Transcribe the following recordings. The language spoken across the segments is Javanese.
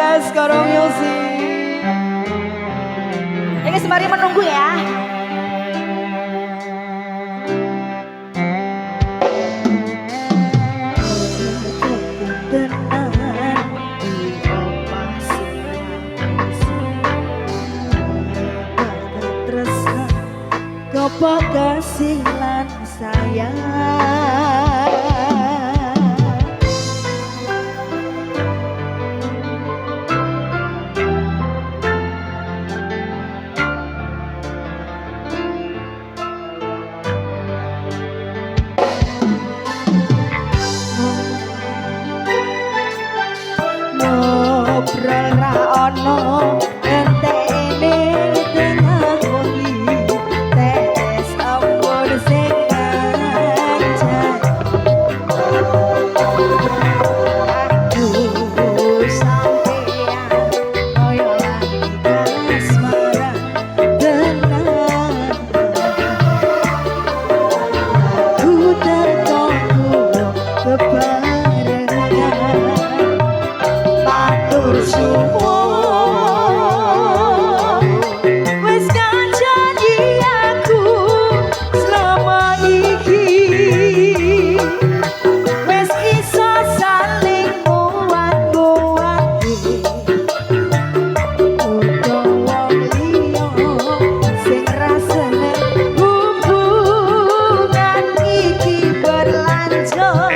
Bagas Koro Music. Ini sembari menunggu ya. Kasih lan sayang ngobrol ra ono entene tengah wengi tes ampun sing ngajar aku sampeyan koyo lagi kasmaran tenan ku tertunggu bebarengan matur suwun wis kan janji aku selama iki wis iso saling nguat-nguati uga wong liya sing rasane hubungan iki berlanjut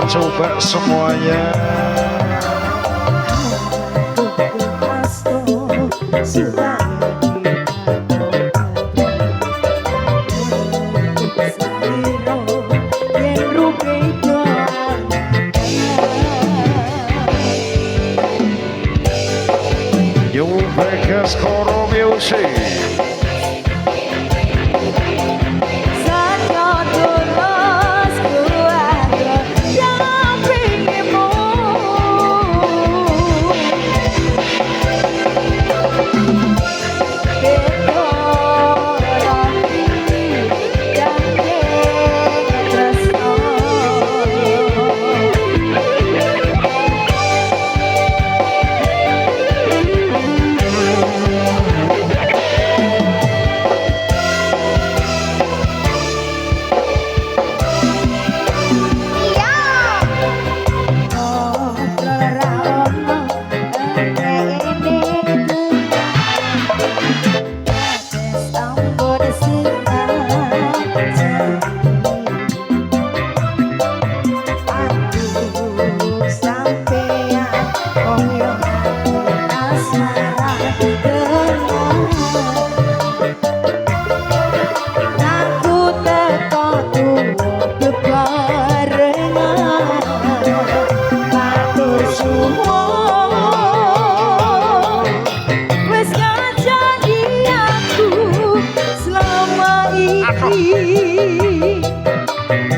coba semuanya. You Bagas Koro Music.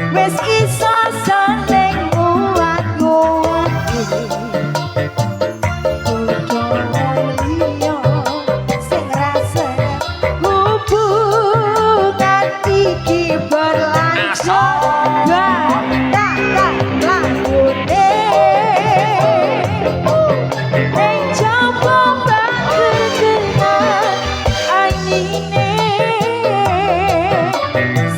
Wes iso saling nguat-nguati uga liya sing rasane hubungan iki berlanjut tak lagune ning jaba panjenengan anine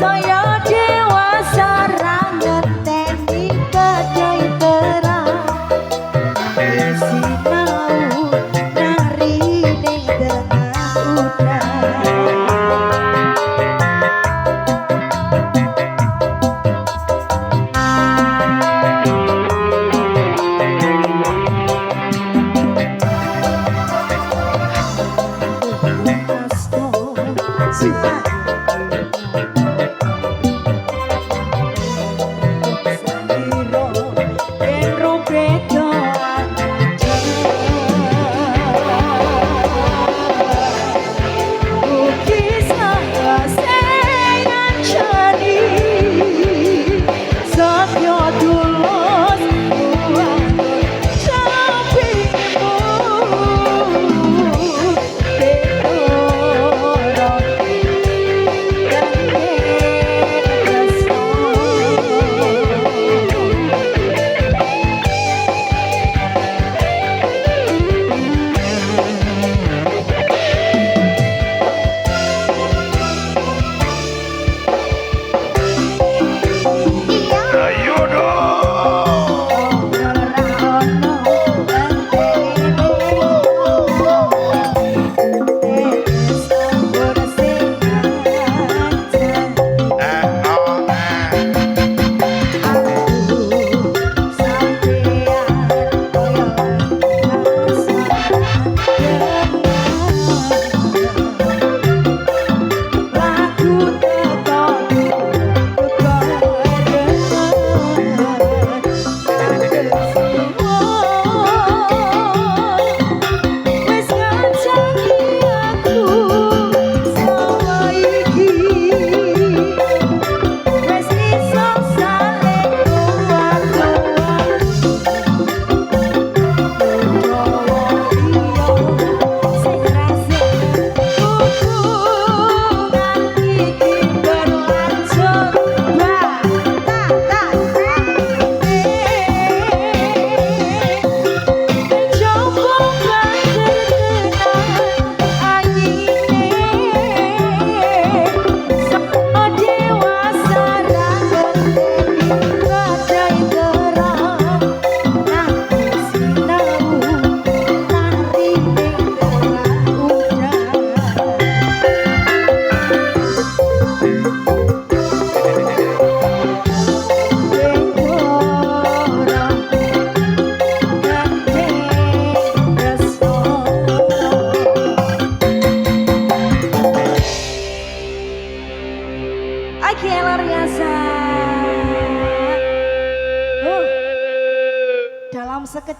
saya dewasa ranget tendi badai terang sinau nari ning tengah udan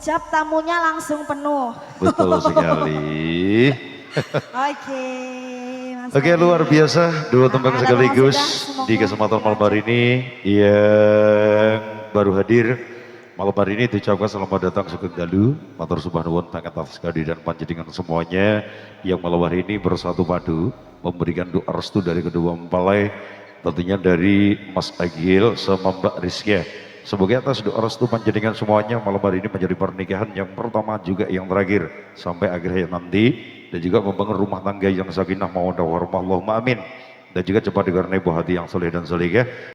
Sekejap tamunya langsung penuh. Betul sekali. Oke, Mas Oke, Ferry. luar biasa dua tembang Ada sekaligus sudah, di kesempatan malam hari ini yang baru hadir. Malam hari ini diucapkan selamat datang Sugeng Dalu, matur sembah nuwun pangkat atas dan panjenengan semuanya yang malam hari ini bersatu padu memberikan doa restu dari kedua mempelai, tentunya dari Mas Agil sama Mbak Rizky. Semoga atas doa restu panjenengan semuanya malam hari ini menjadi pernikahan yang pertama juga yang terakhir sampai akhir hayat nanti, dan juga membangun rumah tangga yang sakinah mawaddah warahmah Allahumma amin, dan juga cepat dikaruniai buah hati yang soleh dan solehah.